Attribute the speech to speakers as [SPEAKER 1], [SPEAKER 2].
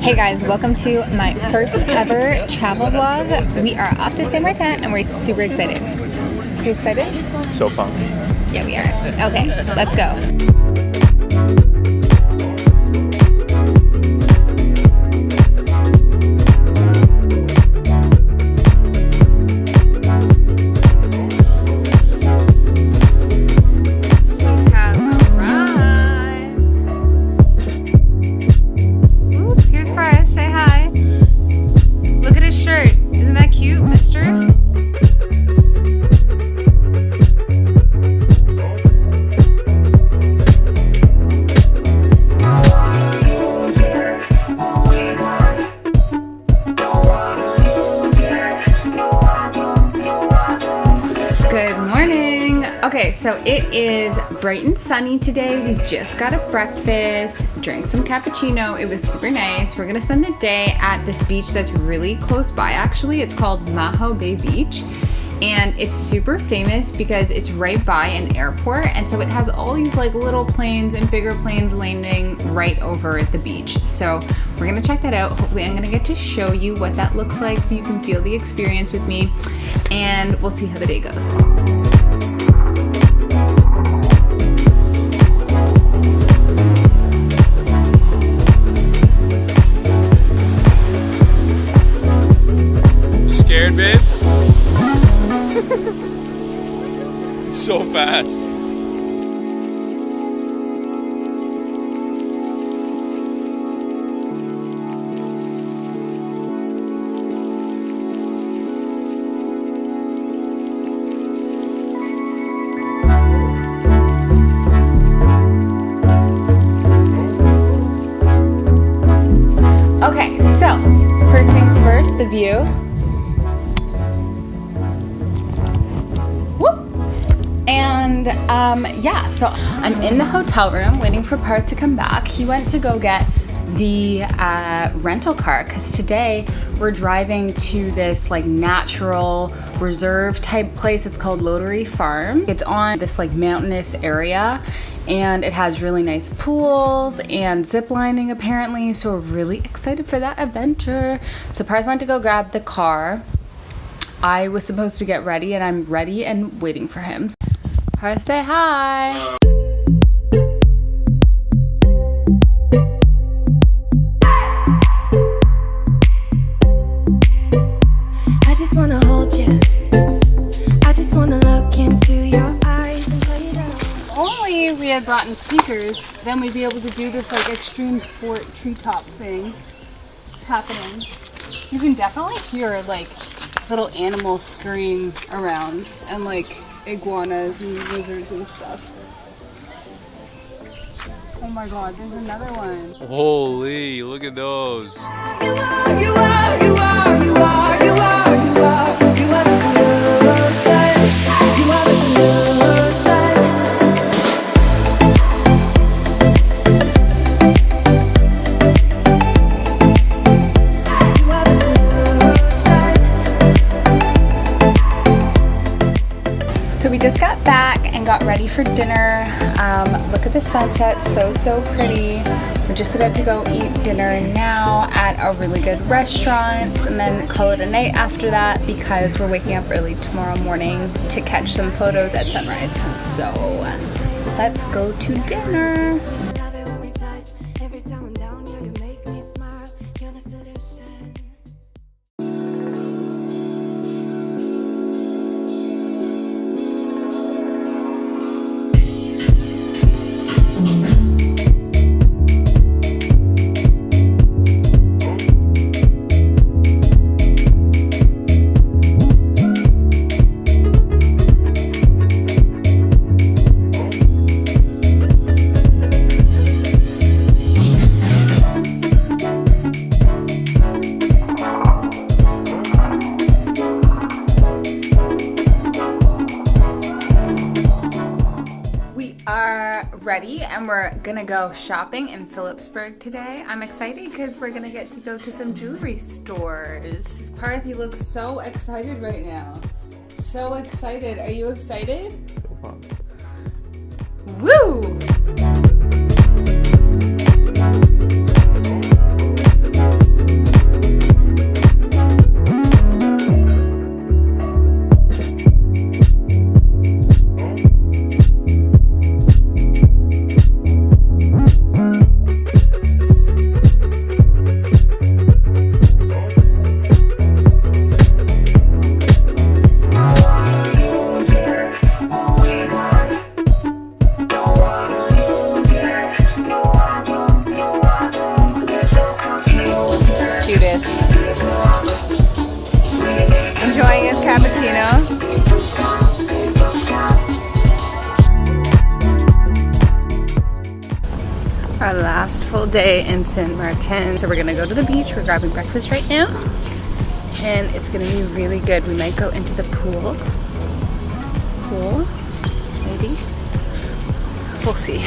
[SPEAKER 1] Hey guys, welcome to my first ever travel vlog. We are off to St Maarten and we're super excited. Are you excited?
[SPEAKER 2] So fun.
[SPEAKER 1] Yeah, we are. Okay, let's go. Okay, so it is bright and sunny today. We just got a breakfast, drank some cappuccino. It was super nice. We're gonna spend the day at this beach that's really close by actually. It's called Maho Bay Beach. And it's super famous because it's right by an airport. And so it has all these like little planes and bigger planes landing right over at the beach. So we're gonna check that out. Hopefully I'm gonna get to show you what that looks like so you can feel the experience with me. And we'll see how the day goes.
[SPEAKER 2] Scared, babe? It's so fast.
[SPEAKER 1] Okay, so first things first, the view. Yeah, so I'm in the hotel room waiting for Parth to come back. He went to go get the rental car because today we're driving to this like natural reserve type place. It's called Loterie Farms. It's on this like mountainous area and it has really nice pools and zip lining apparently. So we're really excited for that adventure. So Parth went to go grab the car. I was supposed to get ready and I'm ready and waiting for him. Parth, say hi.
[SPEAKER 3] I just wanna hold you. I just wanna look into your eyes and tell you that.
[SPEAKER 1] Only we had brought in sneakers, then we'd be able to do this like extreme sport treetop thing. Tap it in. You can definitely hear like little animals scurrying around and like iguanas and lizards and stuff. Oh my god, there's another one.
[SPEAKER 2] Holy, look at those.
[SPEAKER 3] You are the solution. You are the solution.
[SPEAKER 1] So we just got back and got ready for dinner. Look at the sunset, so pretty. We're just about to go eat dinner now at a really good restaurant and then call it a night after that because we're waking up early tomorrow morning to catch some photos at sunrise. So let's go to dinner.
[SPEAKER 3] Love it when we touch. Every time I'm down, you can make me smile. You're the solution.
[SPEAKER 1] Ready and we're gonna go shopping in Philipsburg today. I'm excited because we're gonna get to go to some jewelry stores. Parth, you look so excited right now. So excited. Are you excited?
[SPEAKER 2] So fun.
[SPEAKER 1] Woo! our last full day in St Maarten. So we're gonna go to the beach. We're grabbing breakfast right now. And it's gonna be really good. We might go into the pool. Maybe. We'll see.